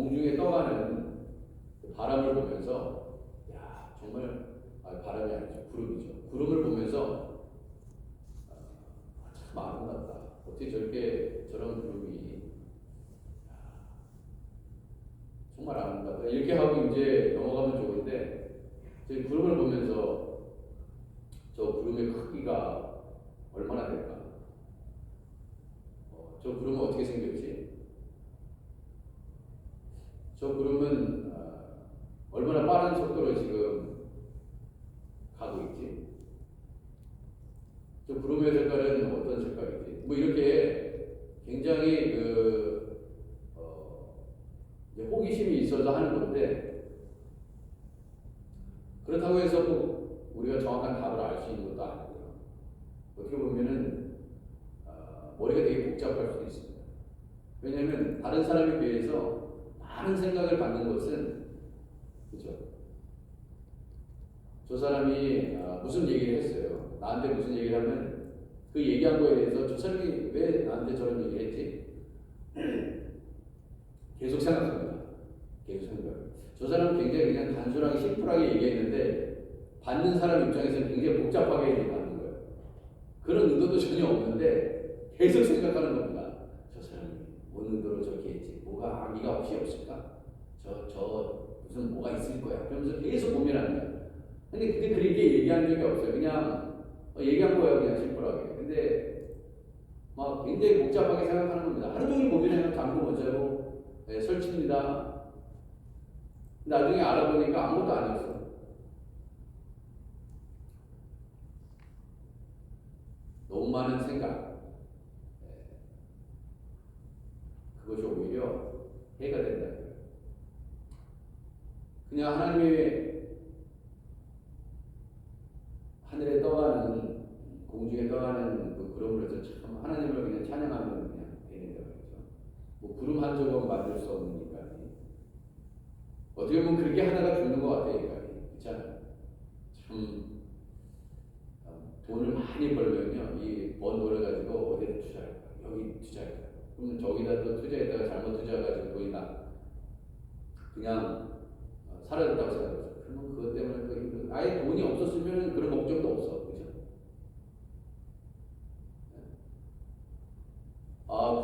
공중에 떠가는 그 바람을 보면서 야 정말 바람이 아니죠. 구름이죠. 구름을 보면서 참 아름답다. 어떻게 저렇게 저런 구름이 정말 아름답다. 이렇게 하고 이제 넘어가면 좋은데 저희 구름을 보면서 저 구름의 크기가 얼마나 될까? 저 구름은 어떻게 생겼지? 저 구름은 얼마나 빠른 속도로 지금 가고 있지? 저 구름의 색깔은 어떤 색깔이지? 뭐 이렇게 굉장히 호기심이 있어서 하는 건데 그렇다고 해서 꼭 우리가 정확한 답을 알 수 있는 것도 아니고요. 어떻게 보면은 머리가 되게 복잡할 수도 있습니다. 왜냐하면 다른 사람에 비해서 많은 생각을 갖는 것은 그렇죠. 저 사람이 무슨 얘기를 했어요. 나한테 무슨 얘기를 하면 그 얘기한 거에 대해서 저 사람이 왜 나한테 저런 얘기를 했지? 계속 생각합니다. 계속 생각합니다. 저 사람은 굉장히 그냥 단순하게 심플하게 얘기했는데 받는 사람 입장에서는 굉장히 복잡하게 얘기하는 거예요. 그런 의도도 전혀 없는데 계속 생각하는 겁니다. 저 사람이 뭔 의도로 저렇게 했지? 뭐가 악의가 혹시 없을까? 저 무슨 뭐가 있을 거야. 그러면서 계속 고민하는 거예요. 근데 그렇게 얘기한 적이 없어요. 그냥 얘기한 거예요. 그냥 심플하게. 근데 막 굉장히 복잡하게 생각하는 겁니다. 하루 종일 고민해서 잠도 못 자고 설칩니다. 나중에 알아보니까 아무것도 아니었어. 너무 많은 생각. 그것이 오히려 해가 된다. 그냥 하나님의 하늘에 떠가는 공중에 떠가는 그 구름으로서 참 하나님을 그냥 찬양하면 그냥 되는 거죠. 뭐 구름 한 조각 만들 수 없는 인간이 어떻게 보면 그렇게 하다가 죽는 것 같아요. 인간이 그렇잖아요. 참 돈을 많이 벌면요, 이 번 돈을 가지고 어디에 투자할까? 여기 투자할까? 그러면 저기다 또 투자했다가 잘못 투자해가지고 돈이 그냥 사라졌다고 생각해요. 그러면 그것 때문에 또 힘들어. 아예 돈이 없었으면 그런 걱정도 없어. 그죠?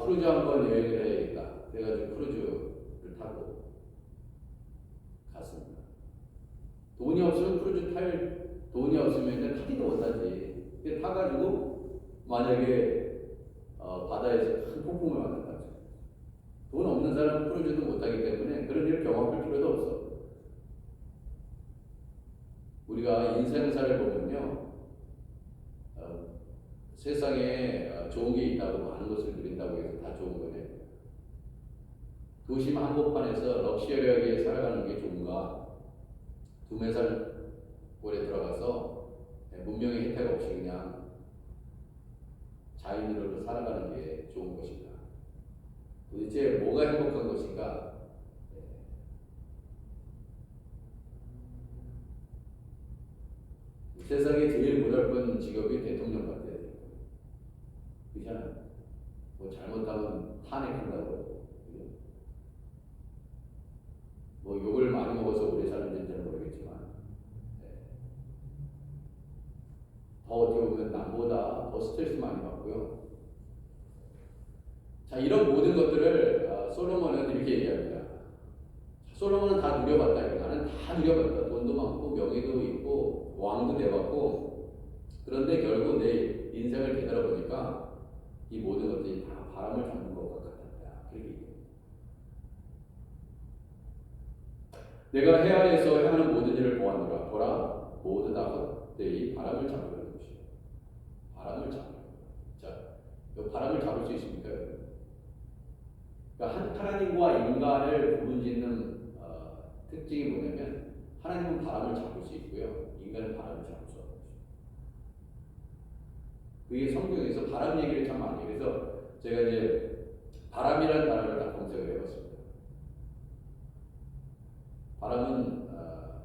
크루즈 한번 여행을 해야겠다. 그래가지고 크루즈를 타고 갔습니다. 돈이 없으면 크루즈 탈 돈이 없으면 타지도 못하지. 타가지고 만약에 바다에서 큰 폭풍을 맞는다. 돈 없는 사람은 크루즈도 못하기 때문에 그런 일을 경험할 필요도 없어. 우리가 인생사를 보면요, 세상에 좋은 게 있다고 많은 것을 누린다고 해서 다 좋은 거네. 도심 한복판에서 럭셔리하게 살아가는 게 좋은가? 두메살골에 들어가서 문명의 혜택 없이 그냥 자인으로 살아가는 게 좋은 것인가? 도대체 뭐가 행복한 것인가? 세상에 제일 고달픈 직업이 대통령 같아요. 그렇잖아요. 뭐 잘못하면 탄핵한다고. 뭐 욕을 많이 먹어서 오래 사는지는 잘 모르겠지만 더 어떻게 보면 남보다 더 스트레스 많이 받고요. 자, 이런 모든 것들을 솔로몬은 이렇게 얘기합니다. 솔로몬은 다 누려봤다. 나는 다 누려봤다. 돈도 많고 명예도 있고 왕도 돼봤고, 그런데 결국 내 인생을 되돌아보니까 이 모든 것들이 다 바람을 잡는 것과 같았다. 그렇게 얘기해요. 내가 해 아래에서 행하는 모든 일을 보았노라. 보라, 모두 다 헛되이 바람을 잡으려는 것이요. 바람을 잡으려는 것. 자, 이 바람을 잡을 수 있습니까? 그러니까 하나님과 인간을 구분짓는 특징이 뭐냐면 하나님은 바람을 잡을 수 있고요, 인간은 바람을 잡을 수 없는 것이죠. 그게 성경에서 바람 얘기를 참 많이 해요. 그래서 제가 이제 바람이라는 단어를 다 검색을 해봤습니다. 바람은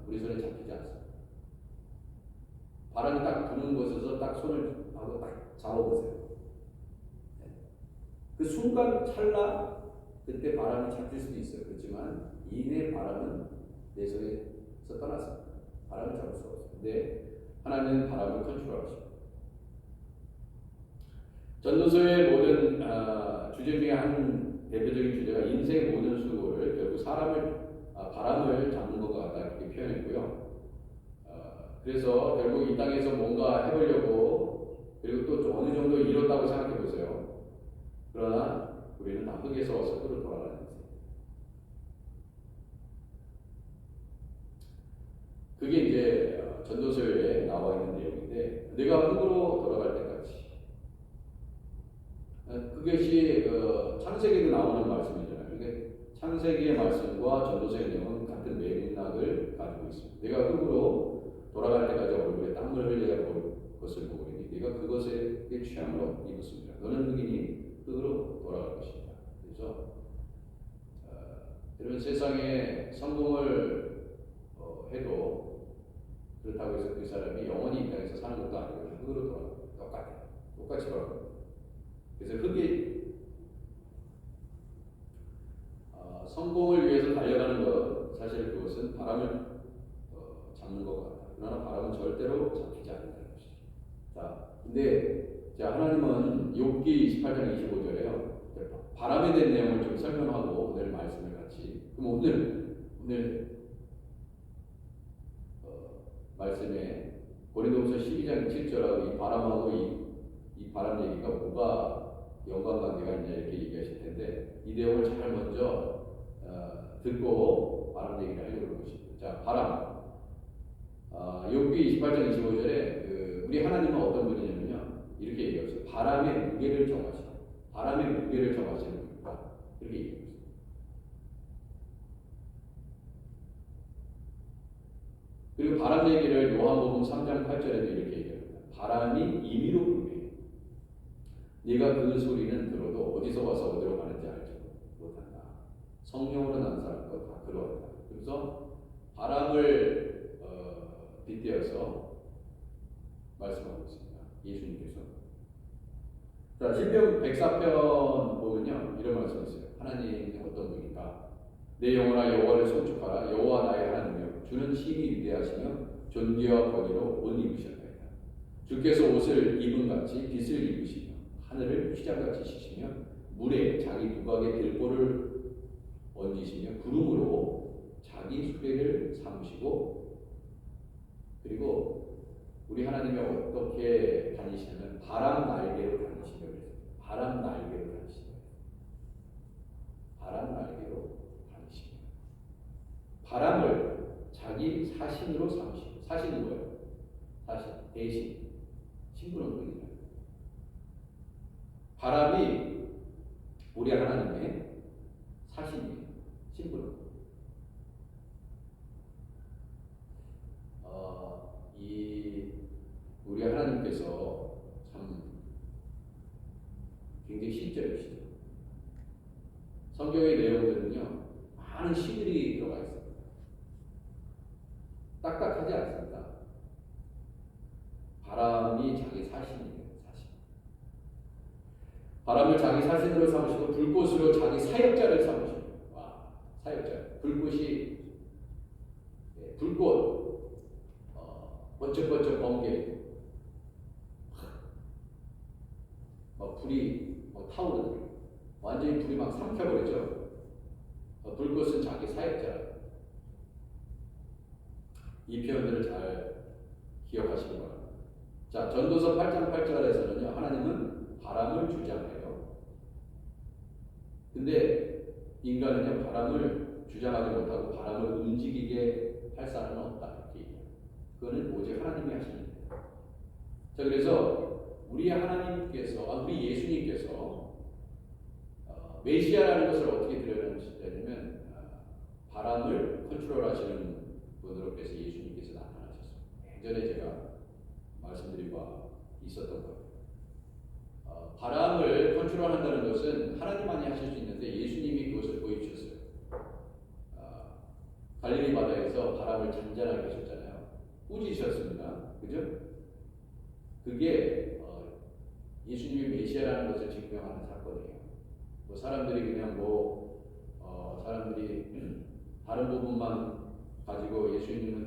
우리 손에 잡히지 않습니다. 바람이 딱 부는 곳에서 딱 손을 하고 딱 잡아보세요. 그 순간 찰나 그때 바람이 잡힐 수도 있어요. 그렇지만 이내 바람은 내 손에서 떠났습니다. 바람을 잡을 수가 없어요. 근데 하나님은 바람을 컨트롤하십니다. 전도서의 모든 주제 중에 한 대표적인 주제가 인생의 모든 수고를 결국 바람을 잡는 것과 같다 이렇게 표현했고요. 그래서 결국 이 땅에서 뭔가 해보려고 그리고 또 어느 정도 이뤘다고 생각해 보세요. 그러나 우리는 다 흙에서 와서 흙으로 돌아가는 인생. 그게 이제 전도서에 나와 있는 내용인데 내가 흙으로 돌아갈 때까지 그것이 창세기도 나오는 말씀이잖아요. 근데 창세기의 말씀과 전도서의 내용은 같은 맥락을 가지고 있습니다. 내가 흙으로 돌아갈 때까지 얼굴에 땀을 흘려야 볼 것을 보거니 네가 그것에 취함으로 입었습니다. 너는 흙이니 흙으로 돌아갈 것입니다. 그래서 이런 세상에 성공을 해도 그렇다고 해서 그 사람이 영원히 이 땅에서 사는 것도 아니고 흙으로 돌아갑니다. 똑같이 돌아갑니다. 그래서 흙이 성공을 위해서 달려가는 것 사실 그것은 바람을 잡는 것 같다. 그러나 바람은 절대로 잡히지 않는다는 것이죠. 자, 근데 하나님은 욥기 28장 25절에요. 바람에 대한 내용을 좀 설명하고 오늘 말씀을 같이. 그럼 오늘 말씀에 고린도후서 12장 7절하고 이 바람하고 이 바람 얘기가 뭐가 연관관계가 있냐 이렇게 얘기하실 텐데 이 내용을 잘 먼저 듣고 바람 얘기를 하려고 그러는 것입니다. 자, 바람. 욥기 28장 25절에 우리 하나님은 어떤 분이냐면요. 이렇게 얘기하세요. 바람의 무게를 정하시는 분이다. 이렇게 얘기합니다. 그리고 바람 얘기를 요한복음 3장 8절에도 이렇게 얘기합니다. 바람이 임의로 불게. 네가 그 소리는 들어도 어디서 와서 어디로 가는지 알지 못한다. 성령으로 난 사람도 다 그러하다. 그래서 바람을 빗대어서 말씀하고 있습니다. 예수님께서. 자, 신명 104편 보면요. 이런 말씀이 있어요. 하나님이 어떤 분인가? 내 영혼아 여호와를 송축하라. 여호와 나의 하나님이여 주는 힘이 위대하시며 존귀와 권위로 옷 입으셨나이다. 주께서 옷을 입은 같이 빛을 입으시며 하늘을 휘장같이 씻으며 물에 자기 두각의 들보를 얹으시며 구름으로 자기 수레를 삼으시고 그리고 우리 하나님이 어떻게 다니시냐면 바람 날개로 다니시며 바람 날개로 다니시며 바람 날개로 다니시며 바람을 자기 사신으로 삼으시고 사신은 뭐예요? 사신, 대신 신분은 바람이 우리 하나님의 사신이에요. 신분은. 우리 하나님께서 참 굉장히 실제로시죠. 성경의 내용들은요, 많은 시들이 들어가 있습니다. 딱딱하지 않습니다. 바람이 자기 사신이에요, 사신. 바람을 자기 사신으로 삼으시고 불꽃으로 자기 사역자를 삼으시고, 와, 사역자. 불꽃이 불꽃, 번쩍번쩍 번개, 불이 타오르는 완전히 불이 막 삼켜버리죠. 불꽃은 자기 사역자. 이 표현들을 잘 기억하시기 바랍니다. 자, 전도서 8장 8절에서는요, 하나님은 바람을 주장해요. 근데 인간은요, 바람을 주장하지 못하고 바람을 움직이게 할 사람은 없다. 이렇게 얘기해요. 그거는 오직 하나님이 하시는 일이에요. 자, 그래서 우리 하나님께서, 우리 예수님께서 메시아라는 것을 어떻게 드러내시냐면 바람을 컨트롤하시는 분으로 그래서 예수님께서 나타나셨습니다. 예전에 제가 말씀드린 바 있었던 거예요. 바람을 컨트롤한다는 것은 하나님만이 하실 수 있는데 예수님이 그것을 보여주셨어요. 갈릴리 바다에서 바람을 잔잔하게 하셨잖아요. 꾸짖으셨습니다. 그죠? 그게 예수님이 메시아라는 것을 증명하는 사건이에요. 사람들이 그냥 사람들이 다른 부분만 가지고 예수님은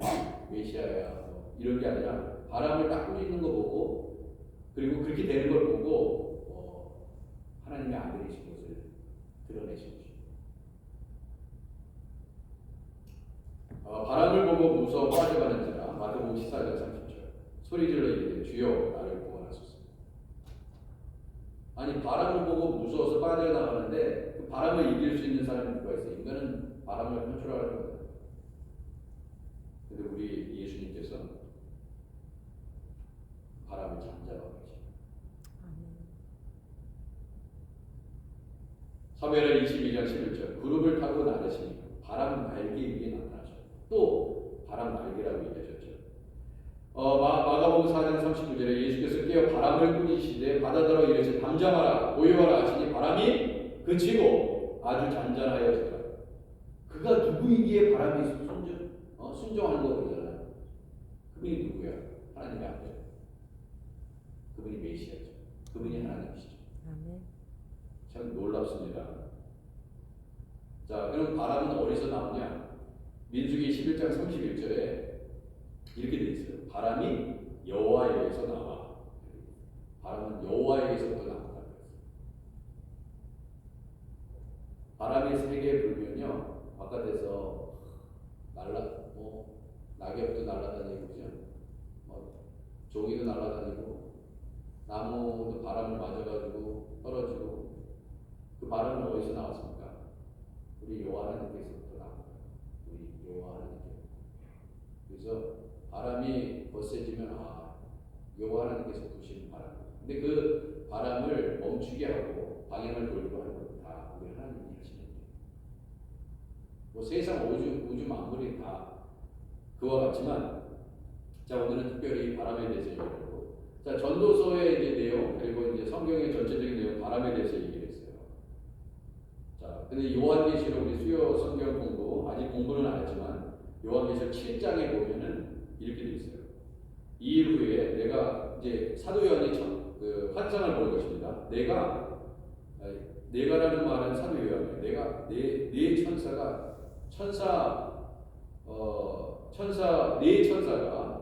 메시아야 이런 게 아니라 바람을 딱 뿌리는 거 보고 그리고 그렇게 되는 걸 보고 하나님의 아들이신 것을 드러내신 것입니다. 바람을 보고 무서워 빠져가는 자라 마태복음 14장 30절 소리질러 이르되 주여 나를 구원하소서. 아니 바람을 보고 무서워서 빠져나가는데 그 바람을 이길 수 있는 사람이 누가 있어요? 인간은 바람을 컨트롤하는 거예요. 근데 우리 예수님께서 바람을 잠잠하게 하십니다. 사무엘하 22장 11절 구름을 타고 나르시니 바람 날개 위에 나타나셨다. 또 바람 날개라고 얘기하셨죠. 마가복음 4장 39절에 예수께서 깨어 바람을 꾸짖으시되 바다더러 이르시되 잠잠하라 고요하라 하시니 바람이 그치고 아주 잔잔하여지더라. 그가 누구이기에 바람이 순종하는 거 그러잖아요. 그분이 누구야? 하나님의 아들. 그분이 메시아죠. 그분이 하나님이시죠. 참 놀랍습니다. 자, 그럼 바람은 어디서 나오냐? 민수기 11장 31절에 이렇게 되어 있어요. 바람이 여호와에게서 나와. 바람은 여호와에게서부터 나온다. 바람이 세게 불면요, 바깥에서 낙엽도 날아다니고, 그죠? 종이도 날아다니고, 나무도 바람을 맞아가지고 떨어지고, 그 바람은 어디서 나왔습니까? 우리 여호와 하나님께서부터 나온 거예요. 우리 여호와 하나님께. 그래서 바람이 거세지면 여호와 하나님께서 부신 바람. 근데 그 바람을 멈추게 하고 방향을 돌리고 하는 건 다 우리 하나님이 하시는 거예요. 세상 우주 만물이 다 그와 같지만, 자 오늘은 특별히 바람에 대해서 얘기하고, 자 전도서의 이제 내용 그리고 이제 성경의 전체적인 내용 바람에 대해서 얘기했어요. 자 근데 요한계시록 우리 수요 성경 공부 아직 공부는 안 했지만 요한계시록 7장에 보면은 이렇게 돼 있어요. 2일 후에 내가 이제 사도 요한이 그 환상을 볼 것입니다. 내가라는 말은 사도 요한이에요. 내가 네 천사 네 천사가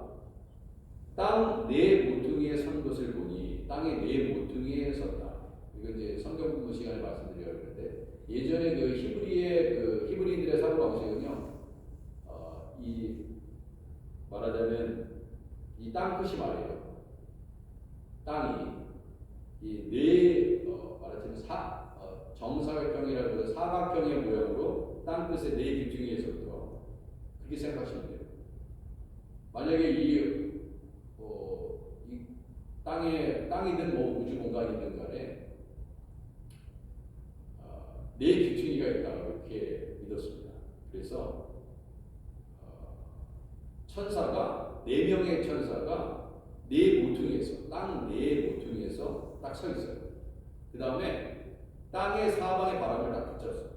땅 네 모퉁이에 선 것을 보니 땅의 네 모퉁이에 섰다. 이거 이제 성경 공부 시간에 말씀드려야 하는데 예전에 그 히브리인들의 사고 방식은요, 이 말하자면 이 땅끝이 말이에요. 땅이 말하자면 정사각형이라고 해서 사각형의 모양으로 땅끝의 네 귀퉁이에서부터 그렇게 생각하시면 돼요. 만약에 이 땅이든 우주 공간이든 간에 네 귀퉁이가 있다고 이렇게 믿었습니다. 그래서 네 명의 천사가 네 모퉁이에서 땅 네 모퉁이에서 딱 서 있어요. 그 다음에 땅의 사방에 바람을 딱 붙였어요.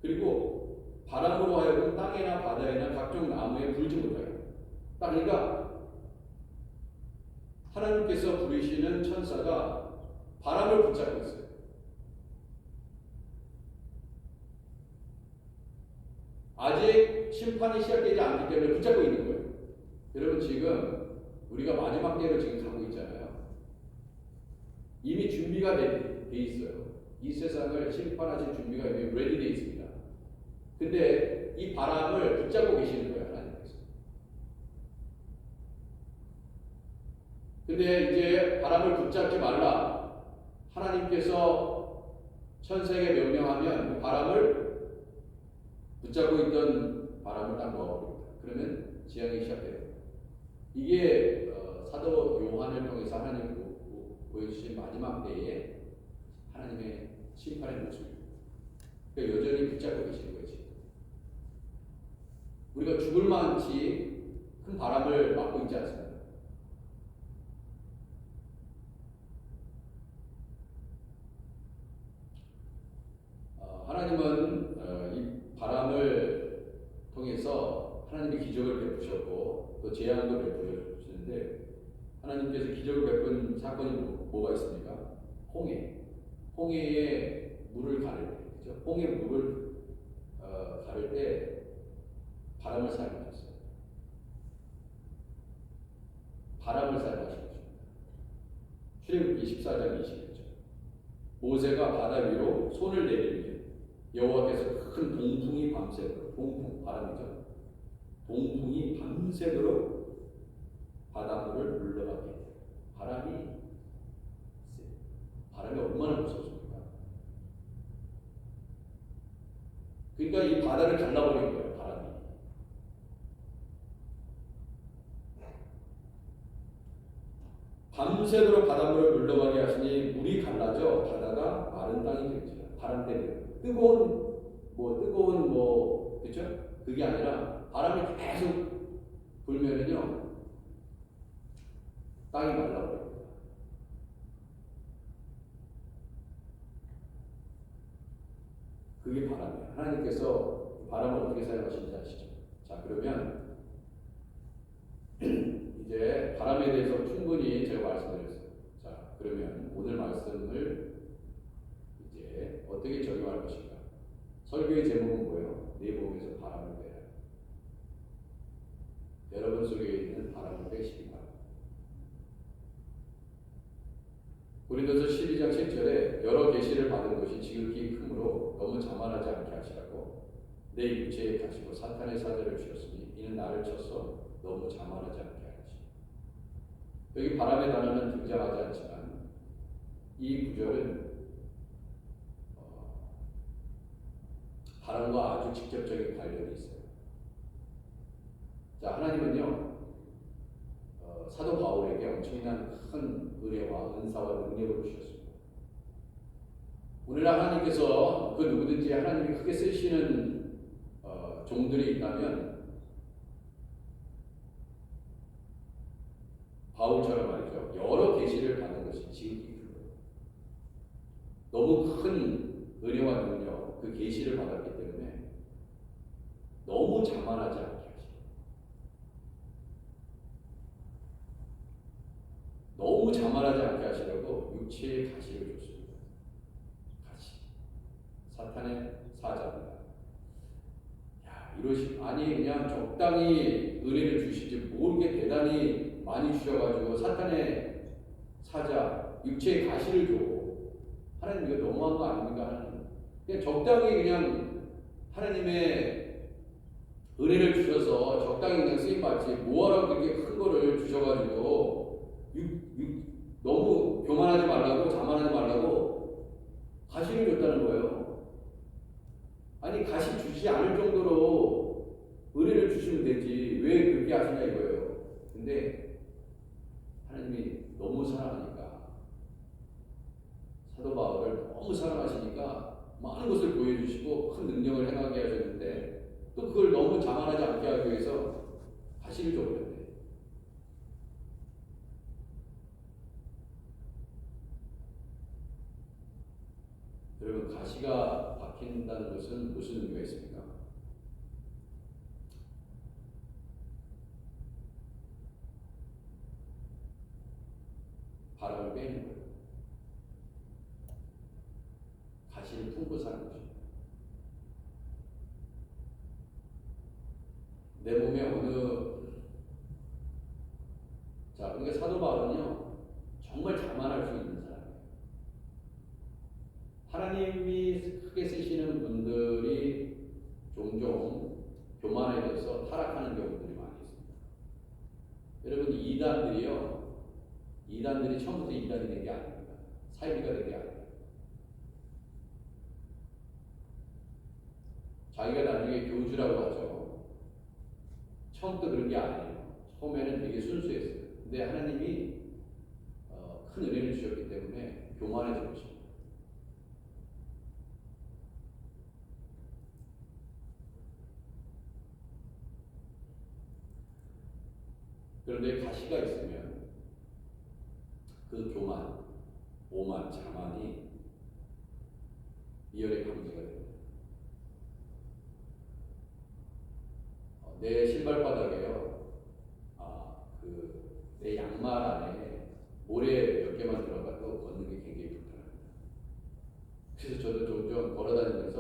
그리고 바람으로 하여금 땅이나 바다에나 각종 나무에 불지 못하게. 그러니까 하나님께서 부르시는 천사가 바람을 붙잡고 있어요. 아직 심판이 시작되지 않기 때문에 붙잡고 있는 거예요. 여러분 지금 우리가 마지막 때로 지금 가고 있잖아요. 이미 준비가 돼 있어요. 이 세상을 심판하실 준비가 이미 레디 돼 있습니다. 근데 이 바람을 붙잡고 계시는 거예요, 하나님께서. 근데 이제 바람을 붙잡지 말라. 하나님께서 천사에게 명령하면 그 바람을 붙잡고 있던 바람을 딱 놓아버립니다. 그러면 지향이 시작돼요. 이게 사도 요한을 통해서 하나님 보여주신 마지막 때에 하나님의 심판의 모습입니다. 그러니까 여전히 붙잡고 계시는 거지. 우리가 죽을 만치 큰 바람을 맞고 있지 않습니다. 하나님은 이 바람을 통해서 하나님이 기적을 베푸셨고 또 재앙도 베푸셨는데, 하나님께서 기적을 베푼 사건이 뭐가 있습니까? 홍해에 물을 가를 때 그죠? 홍해 물을 가를 때 바람을 사용하셨어요. 바람을 사용하셨습니다. 출애굽기 14장 20절. 모세가 바다 위로 손을 내밀며 여호와께서 큰 동풍이 밤새도록, 동풍 바람이죠. 동풍이 밤새도록 바닷물을 물러가게 해요. 바람이 얼마나 무섭습니까? 그러니까 이 바다를 갈라버린 거예요. 바람이. 밤새도록 바닷물을 물러가게 하시니 물이 갈라져 바다가 마른 땅이 되죠. 바람 때문에 뜨거운 그렇죠? 그게 아니라 바람이 계속 불면은요 땅이 말라버립니다. 그게 바람이에요. 하나님께서 바람을 어떻게 사용하시는지 아시죠? 자, 그러면 이제 바람에 대해서 충분히 제가 말씀드렸어요. 자, 그러면 오늘 말씀을 이제 어떻게 적용할 것인가? 설교의 제목은 뭐예요? 내 몸에서 바람을 빼라. 여러분 속에 있는 바람을 빼시기 바랍니다. 고린도서 12장 7절에 여러 계시를 받은 것이 지극히 크므로 너무 자만하지 않게 하시라고 내 육체에 가지고 사탄의 사자를 주셨으니 이는 나를 쳐서 너무 자만하지 않게 하지. 여기 바람의 단어는 등장하지 않지만 이 구절은 바람과 아주 직접적인 관련이 있어요. 자, 하나님은요 사도 바울에게 엄청난 큰 은혜와 은사와 능력을 주셨습니다. 오늘날 하나님께서 그 누구든지 하나님이 크게 쓰시는 종들이 있다면 바울처럼 말이죠. 여러 계시를 받는 것이 지극히 큰 거예요. 너무 큰 은혜와 능력, 그 계시를 받았기 때문에 너무 자만하지 않게 하시고 너무 자만하지 않게 하시려고 육체의 가시를 줬습니다. 가시. 사탄의 사자입니다. 아니 그냥 적당히 은혜를 주시지 뭘 이렇게 대단히 많이 주셔가지고 사탄의 사자, 육체의 가시를 줘. 하나님 이거 너무한 거 아닙니까? 하나님. 그냥 적당히 그냥 하나님의 은혜를 주셔서 적당히 그냥 쓰임받지 뭐하라고 그렇게 큰 거를 주셔가지고 너무 교만하지 말라고 자만하지 말라고 가시를 줬다는 거예요. 아니 가시 주지 않을 정도로 은혜를 주시면 되지 왜 그렇게 하시냐 이거예요. 근데 하나님이 너무 사랑하니까 사도 바울을 너무 사랑하시니까 많은 것을 보여주시고 큰 능력을 행하게 하셨는데 또 그걸 너무 자만하지 않게 하기 위해서 가시를 줘버렸네. 여러분 가시가 박힌다는 것은 무슨 의미가 있습니까? 바람을 빼는 거예요. 가시를 품고 사는 것입니다. 내 몸에 그러니까 사도 바울은요 정말 자만할 수 있는 사람이에요. 하나님이 크게 쓰시는 분들이 종종 교만해져서 타락하는 경우들이 많이 있습니다. 여러분 이단들이 처음부터 이단이 된 게 아닙니다. 사이비가 된 게 아닙니다. 자기가 나중에 교주라고 하죠. 처음부터 그런 게 아니에요. 처음에는 되게 순수했어요. 근데 하나님이 큰 은혜를 주셨기 때문에 교만해진 것입니다. 그런데 가시가 있으면 그 교만, 오만, 자만이 미열의 관계가 됩니다. 내 신발바닥에요. 내 양말 안에 모래 몇 개만 들어가도 걷는 게 굉장히 불편합니다. 그래서 저도 종종 걸어다니면서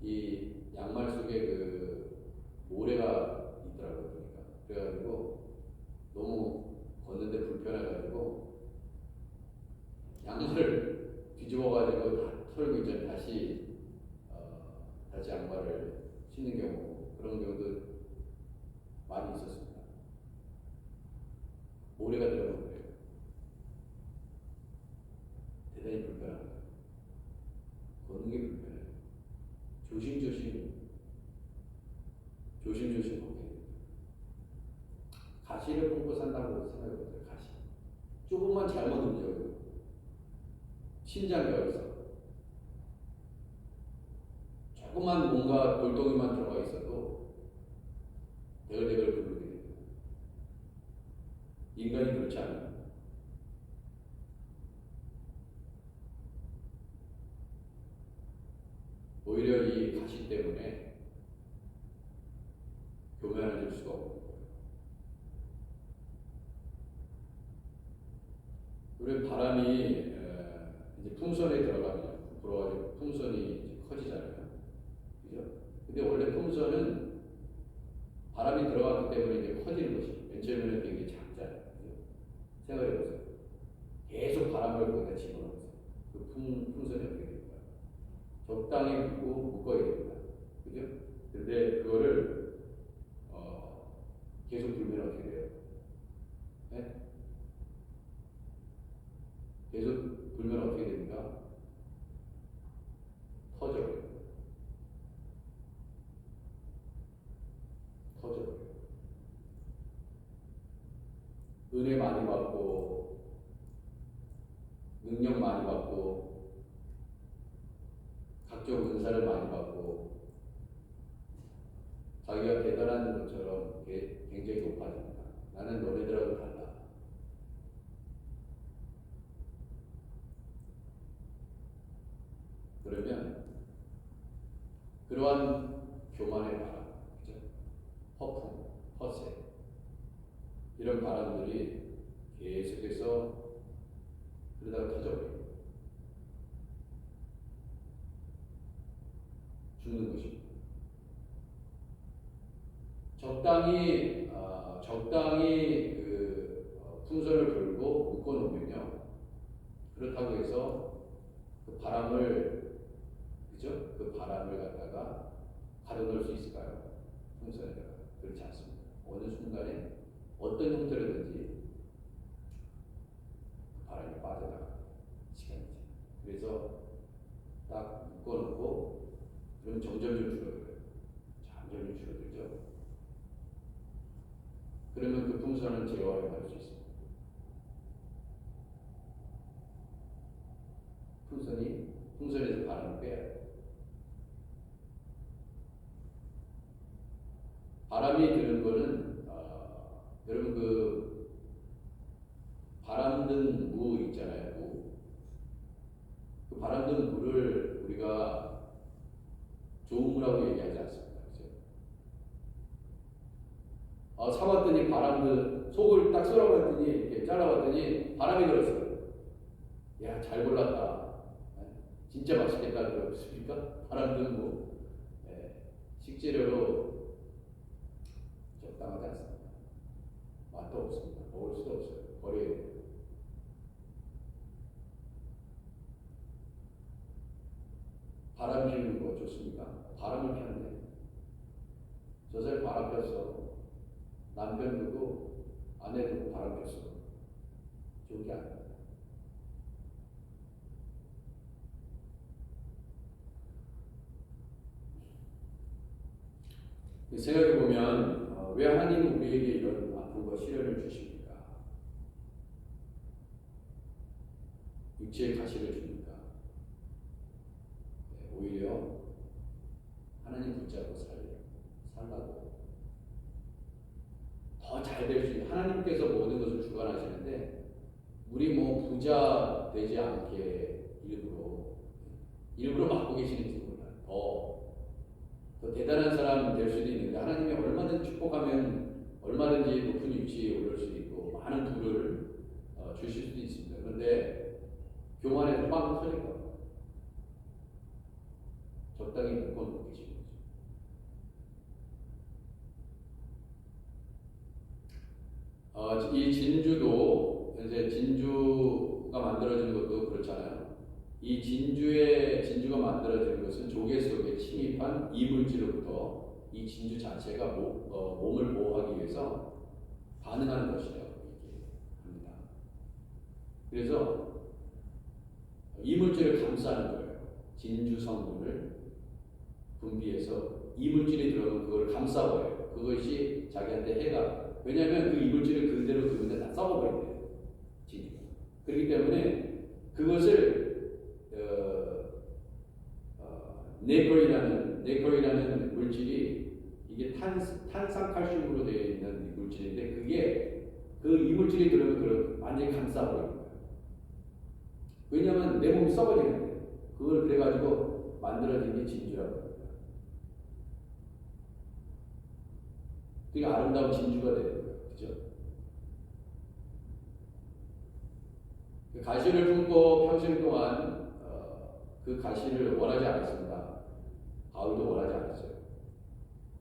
이 양말 속에 그 모래가 있더라고요. 보니까. 그래가지고 너무 걷는데 불편해가지고 양말을 뒤집어가지고 다 털고 이제 다시 양말을 신는 경우, 그런 경우도 많이 있었습니다. 모래가 들어가면 그래요. 대단히 불편합니다. 걷는 게 불편해요. 조심조심 걷게 됩니다. 가시를 뽑고 산다고 생각해보세요. 가시. 조금만 잘못 움직여요. 신장벽에서 조금만 뭔가 돌덩이만 들어가 있어도 대걸대걸 굴르게 됩니다. 인간이 그렇지 않아요. 오히려 이 가시 때문에 교면해질 수가 없는 거예요. 우리 바람이 이제 풍선에 들어가면 불어가지고 풍선이 이제 커지잖아요. 그죠? 근데 원래 풍선은 바람이 들어갔기 때문에 이제 커지는 것이 맨 처음에는 굉장히 작잖아요. 그죠? 생각해보세요. 계속 바람을 거기다 집어넣어서 그 풍선이 어떻게 됩니까? 적당히 불고 묶어야 됩니다. 그죠? 근데 그거를 계속 불면 어떻게 돼요? 네? 계속 불면 어떻게 됩니까? 터져요. 은혜 많이 받고 능력 많이 받고 각종 은사를 많이 받고 자기가 대단한 것처럼 굉장히 높아집니다. 나는 너네들하고 달라. 그러면 그러한 교만의 바람, 그죠? 허풍, 허세, 이런 바람들이 계속해서 그러다가 터져버려요. 죽는 것입니다. 적당히 풍선을 불고 묶어놓으면요. 그렇다고 해서 그 바람을, 그죠? 그 바람을 갖다가 가둬놓을 수 있을까요? 풍선에다가. 그렇지 않습니다. 어느 순간에 어떤 형태로든지 바람이 빠져나가는 시간이죠. 그래서 딱 묶어놓고 그럼 점점 줄어들어요. 점점 줄어들죠. 그러면 그 풍선을 제어할 수 있습니다. 풍선에서 바람을 빼야 돼요. 바람이 드는 거는 여러분 그 바람 든 무 있잖아요. 무. 그 바람 든 무를 우리가 좋은 무라고 얘기하지 않습니다. 그죠? 사봤더니 속을 딱 썰어봤더니 이렇게 잘라봤더니 바람이 들었어요. 야, 잘 골랐다. 진짜 맛있겠다. 그렇습니까? 바람 든 무. 식재료로 적당하지 않습니다. 맛도 없습니다. 먹을 수도 없어요. 버려야 돼요. 바람 피우는 거 좋습니까? 바람을 피웠네. 저 사람 바람 폈어. 남편 두고 아내 두고 바람 폈어. 좋은 게 아닙니다. 생각해보면 왜 하나님은 우리에게 이런 아픔과 시련을 주십니까? 육체의 가시를 줍니까? 오히려 하나님 붙잡고 살라고 더 잘 될 수 있는, 하나님께서 모든 것을 주관하시는데 우리 뭐 부자 되지 않게 일부러 막고 계시는지 몰라요. 더 대단한 사람 될 수도 있는데 하나님이 얼마든지 축복하면 얼마든지 높은 위치에 오를 수도 있고 많은 부를 주실 수도 있습니다. 그런데 교만에서 빵 터질 겁니다. 적당히 묶어놓고 계신 거죠. 이 진주도 이제 진주가 만들어지는 것도 그렇잖아요. 이 진주가 만들어지는 것은 조개 속에 침입한 이물질로부터 이 진주 자체가 몸을 보호하기 위해서 반응하는 것이라고 얘기합니다. 그래서 이물질을 감싸는 거예요. 진주 성분을 분비해서 이물질이 들어오면 그걸 감싸버려요. 그것이 자기한테 해가. 왜냐하면 그 이물질을 그대로 두는데 다 썩어버린대요. 진주가. 그렇기 때문에 그것을 네코이라는 물질이 이게 탄산칼슘으로 되어 있는 물질인데 그게 그 이물질이 들어오면 그걸 완전히 감싸버리는 거예요. 왜냐하면 내 몸이 썩어지는데 그걸 그래가지고 만들어진 게 진주라고 합니다. 그게 아름다운 진주가 되는 거예요. 그죠? 가시를 품고 평생 동안 그 가시를 원하지 않았습니다. 바울도 원하지 않았어요.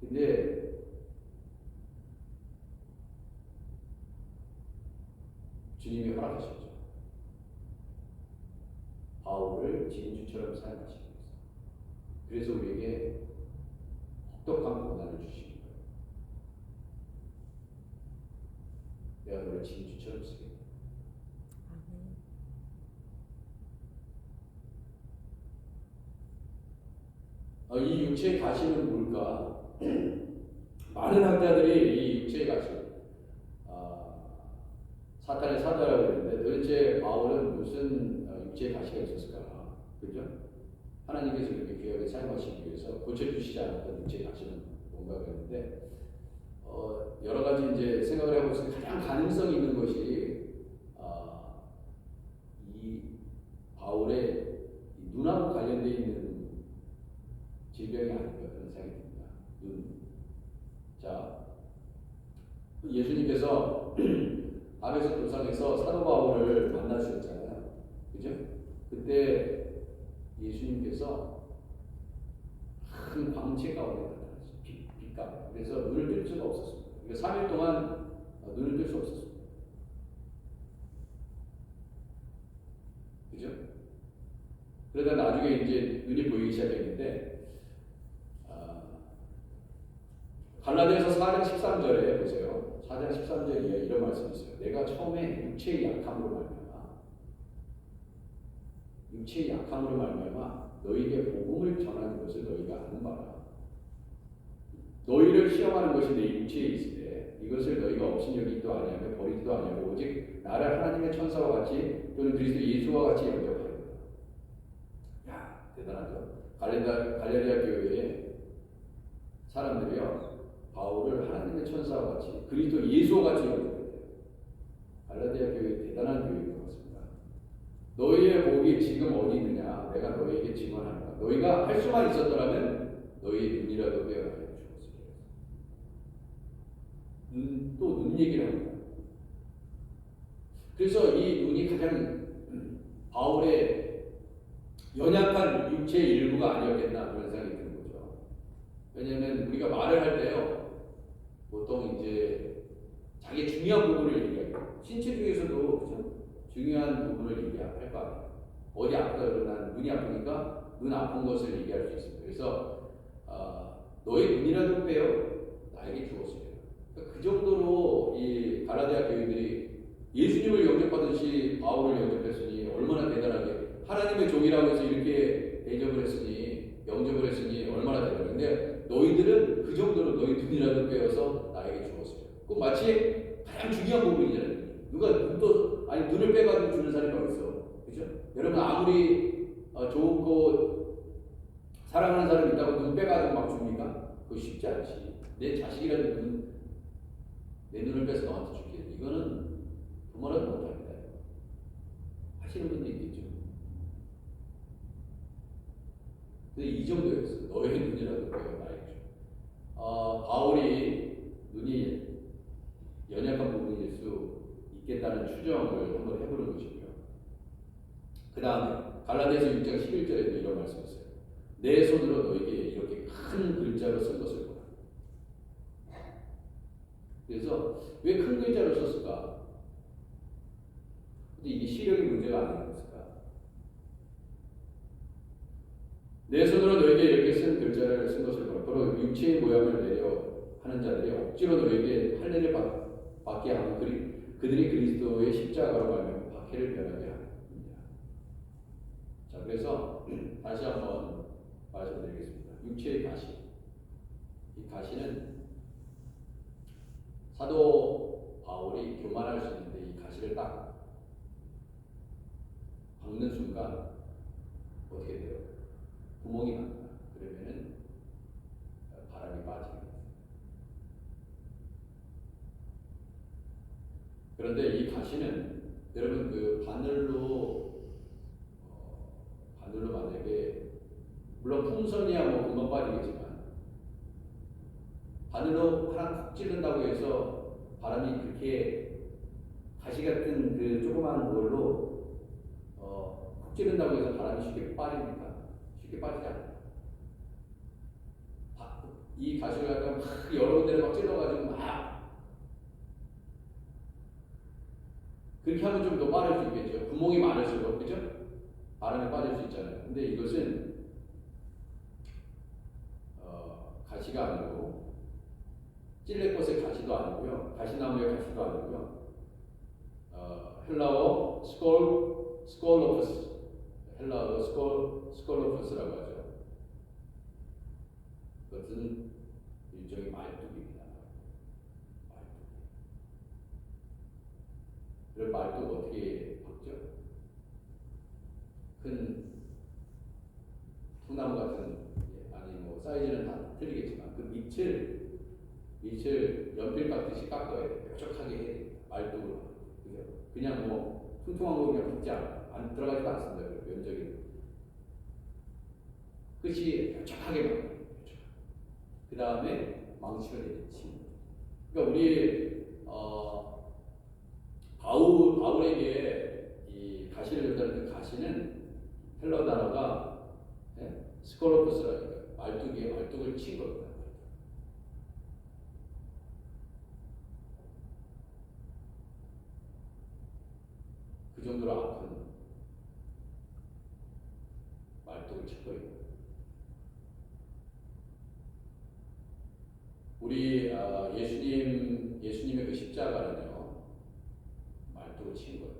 근데 주님이 허락하셨죠. 바울을 진주처럼 사용하시기 위해서. 그래서 우리에게 혹독한 고난을 주시는 거예요. 내가 너를 진주처럼 쓰겠다. 이 육체의 가시는 뭘까? 많은 학자들이 이 육체의 가시, 사탄의 사자라고 그러는데 도대체 바울은 무슨 육체의 가시가 있었을까? 그죠? 하나님께서 이렇게 귀하게 사용하시기 위해서 고쳐주시지 않았던 육체의 가시는 뭔가 그랬는데 여러 가지 이제 생각을 해보고 있을 때 가장 가능성이 있는 것이 이 바울의 눈하고 관련되어 있는 질병이 아닐까 그런 생각이 듭니다. 눈. 자, 예수님께서 아베소 도상에서 사도 바울을 만나주셨잖아요. 그죠? 그때 예수님께서 큰 광채 가운데 나타났어요. 빛감. 그래서 눈을 뜰 수가 없었습니다. 그러니까 3일 동안 눈을 뜰 수 없었습니다. 그죠? 그러다 나중에 이제 눈이 보이기 시작했는데 갈라디아서 4장 13절에 보세요. 4장 13절에 이런 말씀이 있어요. 내가 처음에 육체의 약함으로 말미암아 너희에게 복음을 전하는 것을 너희가 아는 바라. 너희를 시험하는 것이 내 육체에 있으되 이것을 너희가 업신여기지도 아니하며 버리지도 아니하고 오직 나를 하나님의 천사와 같이 또는 그리스도 예수와 같이 영접하리라. 야, 대단하죠. 갈라디아 교회의 사람들이요. 바울을 하나님의 천사와 같이 그리스도 예수와 같이 영접했대요. 갈라디아 교회 대단한 교회인 것 같습니다. 너희의 복이 지금 어디 있느냐? 내가 너희에게 증언하노라. 너희가 할 수만 있었더라면 너희의 눈이라도 빼어나게 죽었으리라. 눈 얘기를 합니다. 그래서 이 눈이 가장 바울의 연약한 육체의 일부가 아니었겠나 그런 생각이 드는 거죠. 왜냐하면 우리가 말을 할 때요. 보통 이제 자기 중요한 부분을 얘기해요. 신체 중에서도 그렇죠? 중요한 부분을 얘기할 거 아니에요. 어디 아프다 그러면 눈이 아프니까 눈 아픈 것을 얘기할 수 있습니다. 그래서 너의 눈이라도 빼요. 나에게 주었어요. 그러니까 그 정도로 이 갈라디아 교인들이 예수님을 영접하듯이 바울을 영접했으니 얼마나 대단하게 하나님의 종이라고 해서 이렇게 대접을 했으니 영접을 했으니 얼마나 대단해. 근데 너희들은 그 정도로 너희 눈이라도 빼어서 나에게 주었어요. 그 마치 가장 중요한 부분이잖아요. 누가 눈을 빼가지고 주는 사람이 어디 있어? 그죠? 여러분 아무리 좋고 사랑하는 사람이 있다고 눈 빼가지고 막 줍니까? 그거 쉽지 않지. 내 자식이라도 내 눈을 빼서 너한테 주겠니? 이거는 부모라도 못합니다. 하시는 분들이 있겠죠. 근데 이 정도였어. 너의 눈이라도 빼어 나에게 줘. 바울이 눈이 연약한 부분일 수 있겠다는 추정을 한번 해보는 것이고요. 그 다음에 갈라디아서 6장 11절에도 이런 말씀이 있어요. 내 손으로 너에게 이렇게 큰 글자로 쓴 것을 보라. 그래서 왜 큰 글자로 썼을까? 근데 이게 시력의 문제가 아니었을까? 내 손으로 너에게 이렇게 쓴 글자를 쓴 것을 보라. 바로 육체의 모양을 내려 하는 자들이 억지로 너에게 할례를 받게 하는 그들이 그리스도의 십자가로 말미암아 박해를 변하게 합니다. 자, 그래서 다시 한번 말씀드리겠습니다. 육체의 가시. 이 가시는 사도 바울이 교만할 수 있는데 이 가시를 딱 박는 순간 어떻게 돼요? 구멍이 난다. 그러면은 바람이 빠집니다. 그런데 이 가시는 여러분 그 바늘로 만약에 물론 풍선이야 뭐 금방 빠지겠지만 바늘로 하나 콕 찌른다고 해서 바람이 그렇게 가시 같은 그 조그마한 걸로 콕 찌른다고 해서 바람이 쉽게 빠집니까? 쉽게 빠지지 않아요. 이 가시를 갖다가 막 여러 군데를 막 찔러가지고 막 그렇게 하면 좀 더 빠를 수 있겠죠. 구멍이 많을수록, 그죠? 바람에 빠질 수 있잖아요. 근데 이것은 가시가 아니고 찔레꽃의 가시도 아니고요. 가시나무의 가시도 아니고요. 헬라어 스콜로프스, 헬라어 스콜로프스라고 하죠. 그것은 일종의 말뚝입니다. 말뚝. 그럼 말뚝 어떻게 박죠? 큰 통나무 같은 아니 뭐 사이즈는 다 틀리겠지만 그 밑을 연필 깎듯이 깎아야 돼요. 뾰족하게 해야 돼요. 말뚝으로. 그냥 뭐 퉁퉁한 거 그냥 박지 안 들어가지도 않습니다. 그 면적이 끝이 뾰족하게 막아요. 그 다음에 망치가 되겠지. 그러니까 우리 바울에게 이 가시를 줬다는 그 가시는 헬러 단어가 스콜로프스라니까 말뚝을 친 겁니다. 그 정도로 아픈 말뚝을 쳤거든요. 우리 예수님의 그 십자가는요 말뚝을 친 거예요.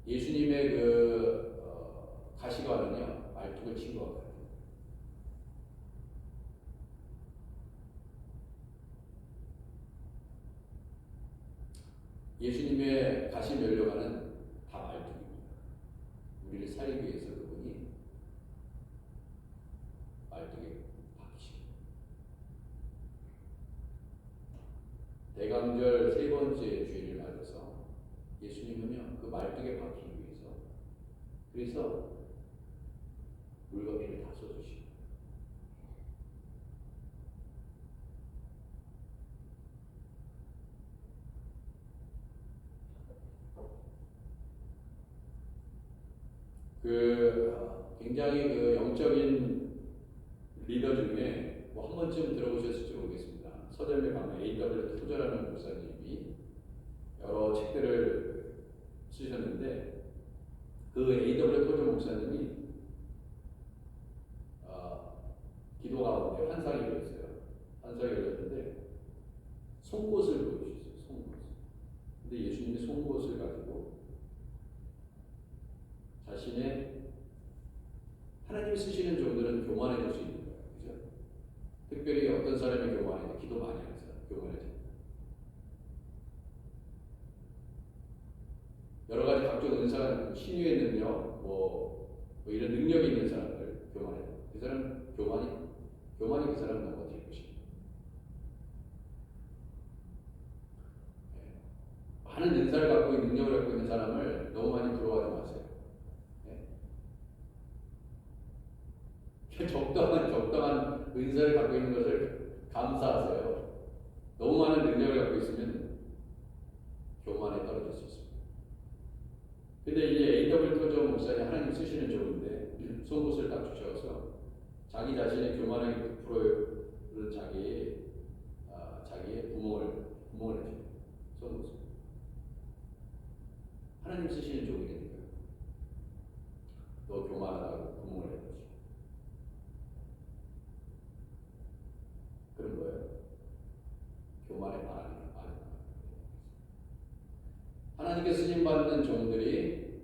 예수님의 그 가시관은요 말뚝을 친 것 같아요. 예수님의 가시 면류관은 다 말뚝입니다. 우리를 살리기 위해서 그분이 말뚝에 박히십니다. 대강절 세 번째 주일을 맞아서 예수님은요 그 말뚝에 박히기 위해서 그래서 물과 피를 다 쏟으십니다. 굉장히 그 영적인 리더 중에 뭐 한 번쯤 들어보셨을지 모르겠습니다. 서점에 가면 A.W. 토저라는 목사님이 여러 책들을 쓰셨는데 그 A.W. 토저 목사님이 기도 가운데 환상이 열렸어요. 환상이 열렸는데 송곳을 보여주셨어요. 송곳. 근데 예수님이 송곳을 가지고 자신의 하나님이 쓰시는 종들은 교만해질 수 있는 거예요. 그죠? 특별히 어떤 사람이 교만해져? 기도 많이 하는 사람, 교만해집니다. 여러 가지 각종 은사, 신유의 능력, 뭐 이런 능력이 있는 사람들 교만해요. 그 사람 교만이 그 사람 넘어질 것입니다. 많은 은사를 갖고 있는 능력을 갖고 있는 사람을 너무 많이 부러워하지 마세요. 적당한 은사를 갖고 있는 것을 감사하세요. 너무 많은 능력을 갖고 있으면 교만에 떨어질 수 있습니다. 근데 이 A.W. 토저 목사님 하나님 쓰시는 종인데 송곳을 딱 주셔서 자기 자신의 교만하게 부풀어오른 자기의 구멍을 해줘요. 송곳을. 하나님 쓰시는 종이 되니까 너 교만하다고 구멍을 해보지. 그런 거예요. 교만의 바람이 아니다. 하나님께 쓰임 받는 종들이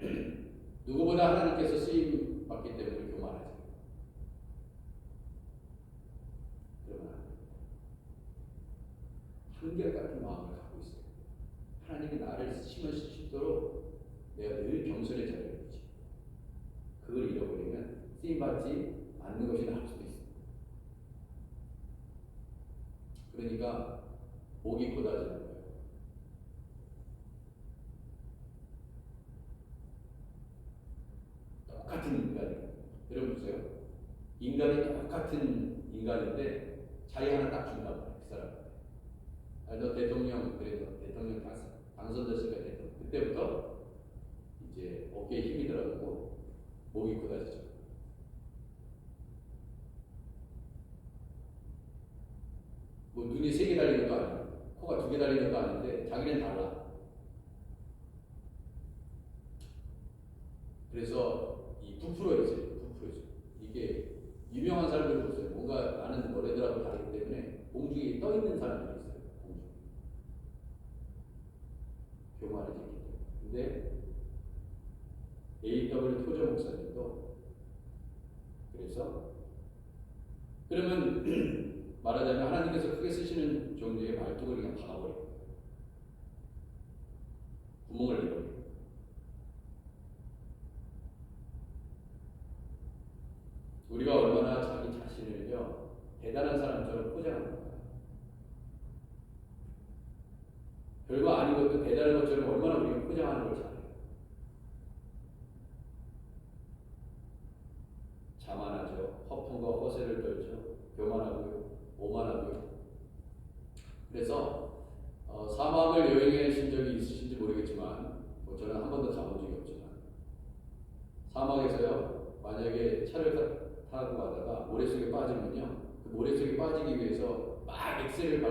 누구보다 하나님께서 쓰임 받기 때문에 교만하죠. 그러면 한결같은 마음을 갖고 있어요. 하나님이 나를 쓰시면 쓰시도록 내가 늘 겸손해져야 되지. 그걸 잃어버리면 쓰임 받지 않는 것이 나을 수도 있어요. 그러니까 목이 고다지는 거예요. 똑같은 인간이에요. 여러분 보세요. 인간이 똑같은 인간인데 자리 하나 딱 준단 말이에요. 그 사람한테. 너 대통령, 그래 너 대통령 당선됐으니까 대통령. 그때부터 이제 어깨에 힘이 들어가고 목이 고다지죠. 뭐 눈이 3개 달린 것도 아니고 코가 2개 달린 것도 아닌데 자기는 달라. 그래서 이 부풀어있어요. 이게 유명한 사람들 보세요. 뭔가 나는 너네들하고 다르기 때문에 공중에 떠있는 사람들이 있어요. 공중. 교만해지기 때문에. 근데 A.W. 토저 목사님도 그래서 그러면 말하자면 하나님께서 크게 쓰시는 종류의 말뚝을 그냥 박아버려요. 구멍을 내버려요. 우리가 얼마나 자기 자신을요 대단한 사람처럼 포장하는 거야. 별거 아닌 것도 대단한 것처럼 얼마나 우리가 포장하는 걸 잘해요. 자만하죠. 허풍과 허세를 떨죠. 교만하고요. 오만하고요. 그래서 사막을 여행해 신 적이 있으신지 모르겠지만 저는 한 번도 가본 적이 없지만 사막에서요 만약에 차를 타고 가다가 모래속에 빠지면요 그 모래속에 빠지기 위해서 막 엑셀을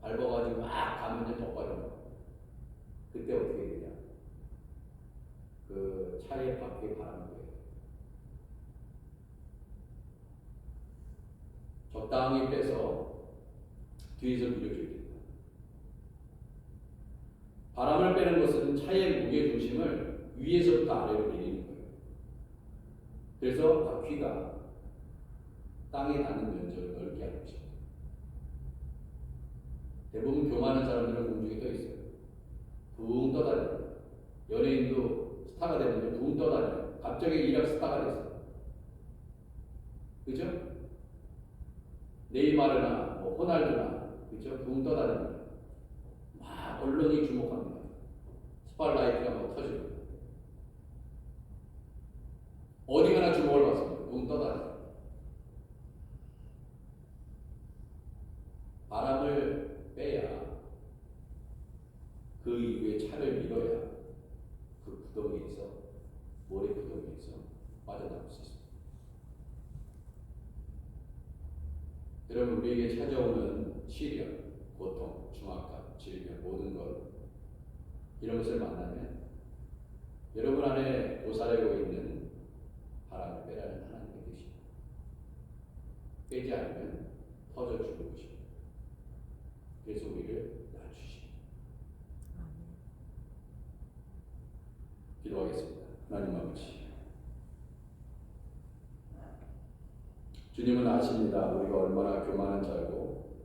밟아가지고 막 가면요 더 빠져요. 그때 어떻게 되냐 그 차의 바퀴에 바람이 거예요. 적당히 빼서 뒤에서 밀어줘야 됩니다. 바람을 빼는 것은 차의 무게 중심을 위에서부터 아래로 내리는 거예요. 그래서 바퀴가 땅에 닿는 면적을 넓게 하는 것입니다. 대부분 교만한 사람들은 공중에 떠 있어요. 붕 떠다녀요. 연예인도 스타가 되는데 붕 떠다녀요. 갑자기 일약 스타가 됐어요. 그죠? 네이마르나 뭐 호날두나 그죠? 붕 떠다닙니다. 막 언론이 주목합니다. 스팟라이트가 막 터집니다. 어디 가나 주목을 받습니다. 붕 떠다녀요. 바람을 빼야 그 이후에 차를 밀어야 그 구덩이에서 모래 구덩이에서 빠져나올 수 있습니다. 여러분 우리에게 찾아오는 시련, 고통, 중압감, 질병 모든 것 이런 것을 만나면 여러분 안에 도사리고 있는 바람을 빼라는 하나님의 뜻입니다. 빼지 않으면 터져 죽을 것입니다. 그래서 우리를 낮추십니다. 기도하겠습니다. 하나님 아버지, 주님은 아십니다. 우리가 얼마나 교만한 자고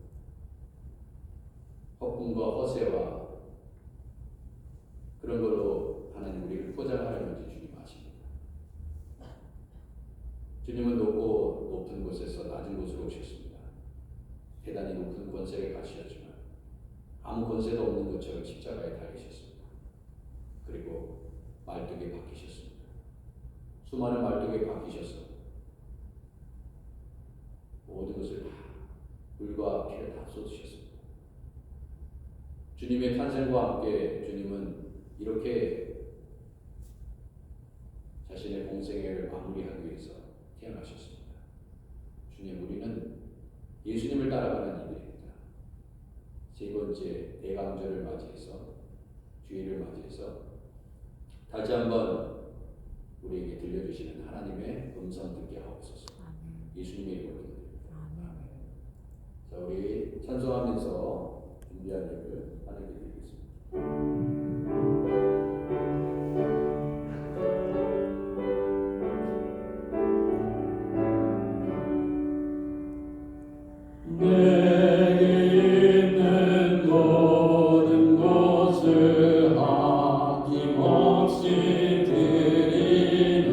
허풍과 허세와 그런 걸로 하나님 우리를 포장하려는지 주님 아십니다. 주님은 높은 곳에서 낮은 곳으로 오셨습니다. 대단히 높은 권세를 가지셨지만 아무 권세도 없는 것처럼 십자가에 달리셨습니다. 그리고 말뚝에 박히셨습니다. 수많은 말뚝에 박히셔서 모든 것을 다 물과 피를 다 쏟으셨습니다. 주님의 탄생과 함께 주님은 이렇게 자신의 공생애를 마무리하기 위해서 주님, 우리는 예수님을 따라가는 이들입니다. 세 번째 대강절을 맞이해서, 주일을 맞이해서 다시 한번 우리에게 들려주시는 하나님의 음성 듣게 하옵소서. 예수님의 이름으로 기도드립니다. 자, 우리 찬송하면서 준비한 예를 하나님께 드리겠습니다. 내게 있는 모든 것을 아낌없이 드리네.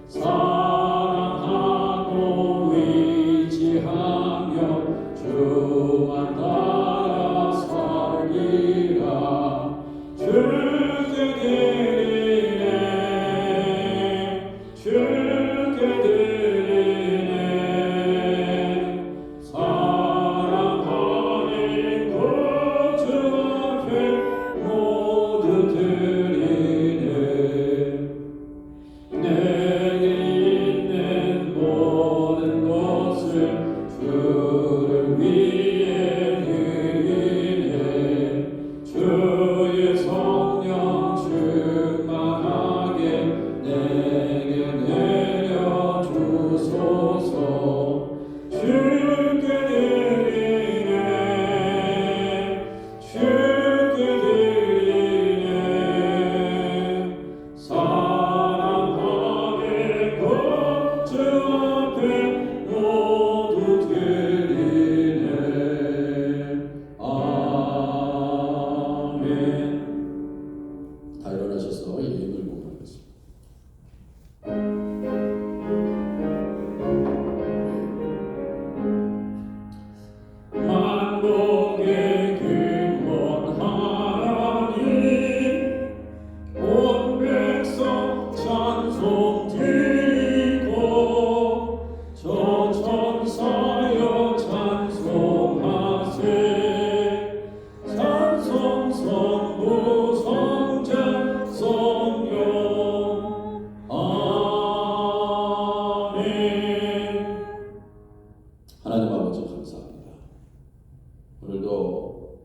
사랑하고 의지하며 주만 따라 살리라. 주께 드리네. 주께 드리네. 사랑하는 그 주 앞에 모두 드리네. 내게 있는 모든 것을 주를 위해 드리네. 주의 성령 충만하게 내게 내려주소서. 주께 드리네. 주께 드리네. 사랑하는 것 주 앞에 모두 드리네. 아멘. 다 일어나셔서 예물 공부하겠습니다. 만복의 근원 하나님, 온 백성 찬송 드리고 저 천사여 찬송하세. 찬송 성부 성자 성령. 아멘. 하나님 아버지 감사합니다. 오늘도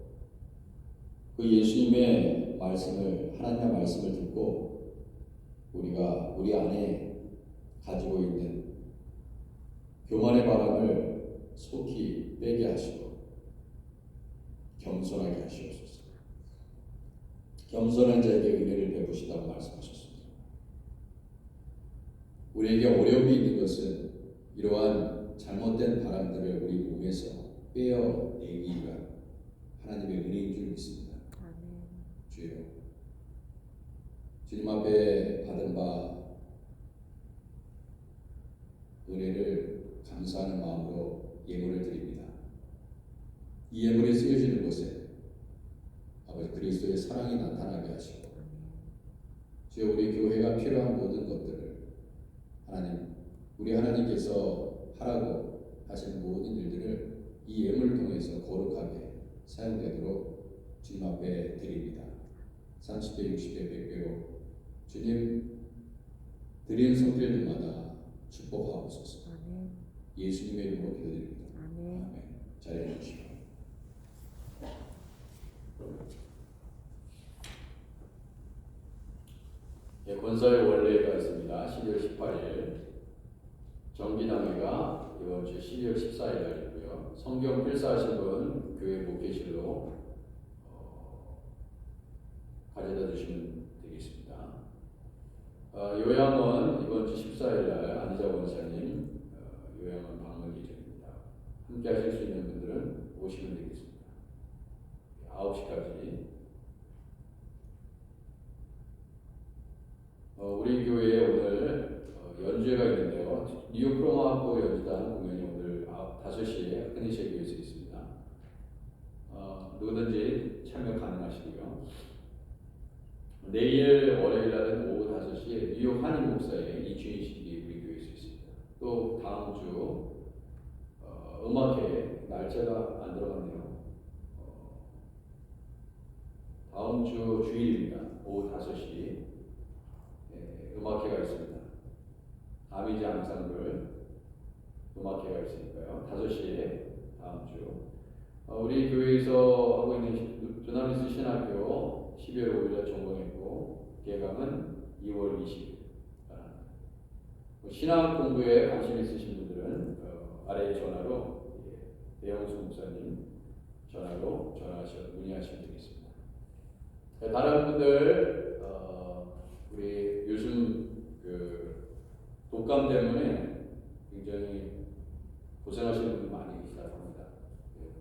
그 예수님의 말씀을, 하나님의 말씀을 듣고 우리가 우리 안에 가지고 있는 교만의 바람을 속히 빼게 하시고 겸손하게 하시옵소서. 겸손한 자에게 은혜를 베푸시다고 말씀하셨습니다. 우리에게 어려움이 있는 것은 이러한 잘못된 바람들을 우리 몸에서 빼어내기 위한 하나님의 은혜인 줄 믿습니다. 주여, 주님 앞에 받은 바 은혜를 감사하는 마음으로 예물을 드립니다. 이 예물이 쓰여지는 곳에 아버지 그리스도의 사랑이 나타나게 하시고, 주여, 우리 교회가 필요한 모든 것들을 하나님, 우리 하나님께서 하라고 하시는 모든 일들을 이 예물을 통해서 거룩하게 사용되도록 주님 앞에 드립니다. 30배, 60배, 100배로 주님 드리는 손길들마다 축복하옵소서. 예수님의 이름으로 기도드립니다. 아멘. 자리해 주시고. 예, 권사의 원래가 있습니다. 12월 18일 정기당회가 이번 주 12월 14일 날이고요. 성경 필사하신 분 교회 목회실로 가져다 주시면 되겠습니다. 요양원 이번 주 14일 날 안희자 권사님 요양원 방문 예정입니다. 함께 하실 수 있는 분들은 오시면 되겠습니다. 9시까지. 우리 교회에 오늘 연주회가 있는데요. 뉴욕 크로마학교 연주단 공연이 오늘 5시에 크니시아 교회에서 있습니다. 누구든지 참여 가능하시고요. 내일 월요일 날은 오후 5시에 뉴욕 한인 목사의 이주인식이 우리 교회에서 있습니다. 또 다음 주 음악회 날짜가 안 들어갔네요. 다음 주 주일입니다. 오후 5시 음악회가 있습니다. 아미지 앙상블 음악회가 있으니까요. 5시에 다음 주. 우리 교회에서 하고 있는 두나미스 신학교 12월 5일에 전공했고 개강은 2월 20일. 신학 공부에 관심 있으신 분들은 아래 전화로 배영수 목사님 전화로 문의하시면 되겠습니다. 다른 분들 우리 요즘 독감 때문에 굉장히 고생하시는 분들 많이 계시다고 합니다.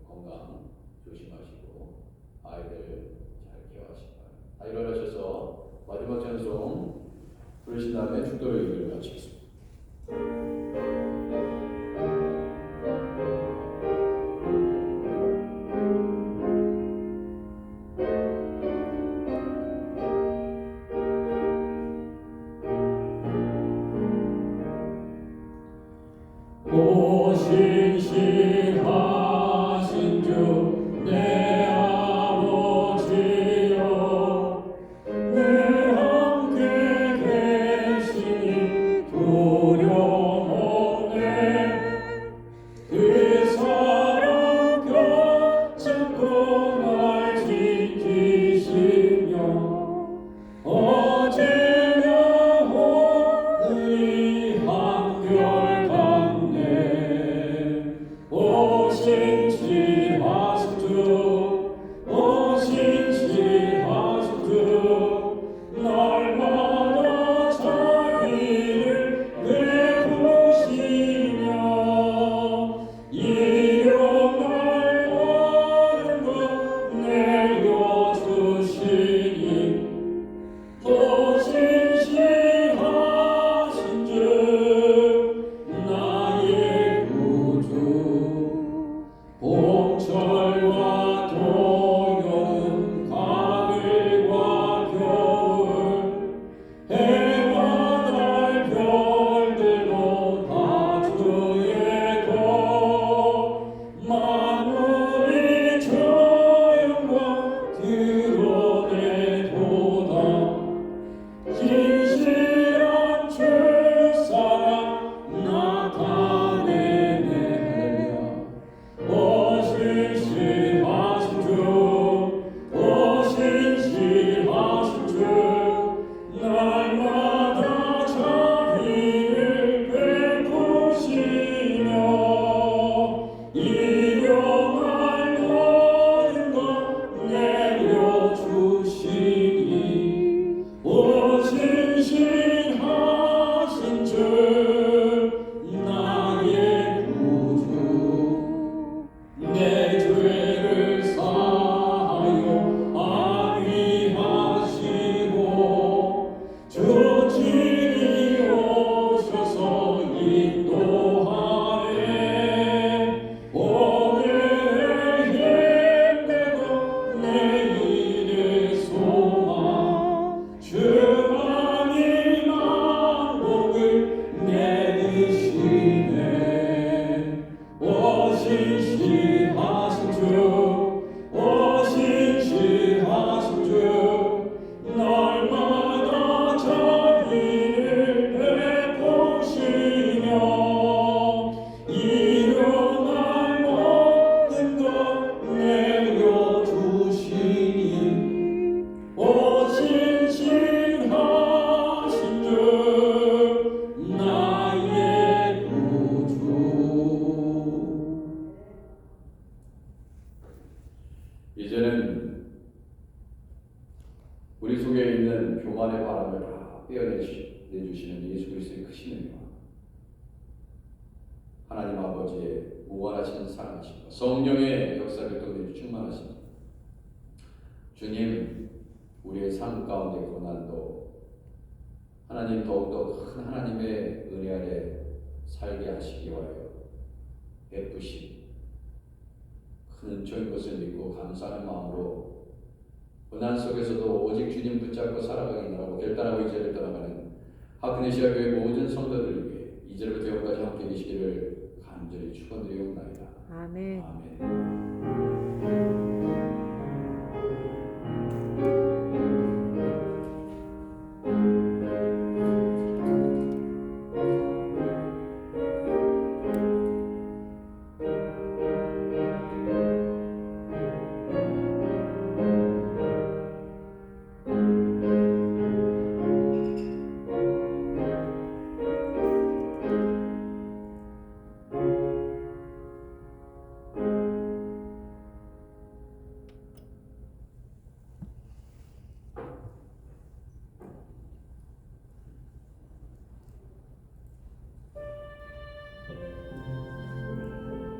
건강 조심하시고 아이들 잘 케어하시기 바랍니다. 다 일어나셔서 마지막 찬송 부르신 다음에 축도를 예배를 마치겠습니다. 오신신하신 주 내 아버지여 내 함께 계시니 두려움 없네 그 사랑 펴잡고 날 지키시며 어제나 오늘이 한결같네 오신신하신 주 오신신하신 주 날마다 자비를 베푸시며 일용할 모든 것 내려주시니 오신신하신 주 나의 구주 봄철과 동여름 가을과 겨울 해와 달 별들도 다 주의 것 만물이 주 영광 드러내도다 진실한 주 사랑 나타내네 오신신하신 주 오신신하신 주 날마다 자비를 베푸시며 일용할 모든 것 내려주시니 오신신하신 주 나의 구주 내 죄를 사하여 안위하시고 주 친히 오셔서 인도하네 오늘의 힘내고 내일의 소망 주만이 만복을 내리시네 오신신하신 주 오신신하신 주 날마다 자비를 베푸시며 일용할 모든 것 내려주시니 오신신하신 주 나의 구주 이제는 우리 속에 있는 교만의 바람을 다 떼어내주시는 예수 그리스도의 크신 은혜와 하나님 아버지의 무한하신 사랑하심과 성령의 역사를 통해 충만하신 주님 우리의 삶 가운데 고난도 하나님 더욱더 큰 하나님의 은혜 아래 살게 하시기 위하여 베푸신 큰 은총인 것을 믿고 감사하는 마음으로 고난 속에서도 오직 주님 붙잡고 살아가기라고 결단하고 이제를 떠나가는 하크네시아 교회 모든 성도들을 위해 이제부터 영까지 함께 계시기를 간절히 축원드리옵나이다. 아멘. 아멘.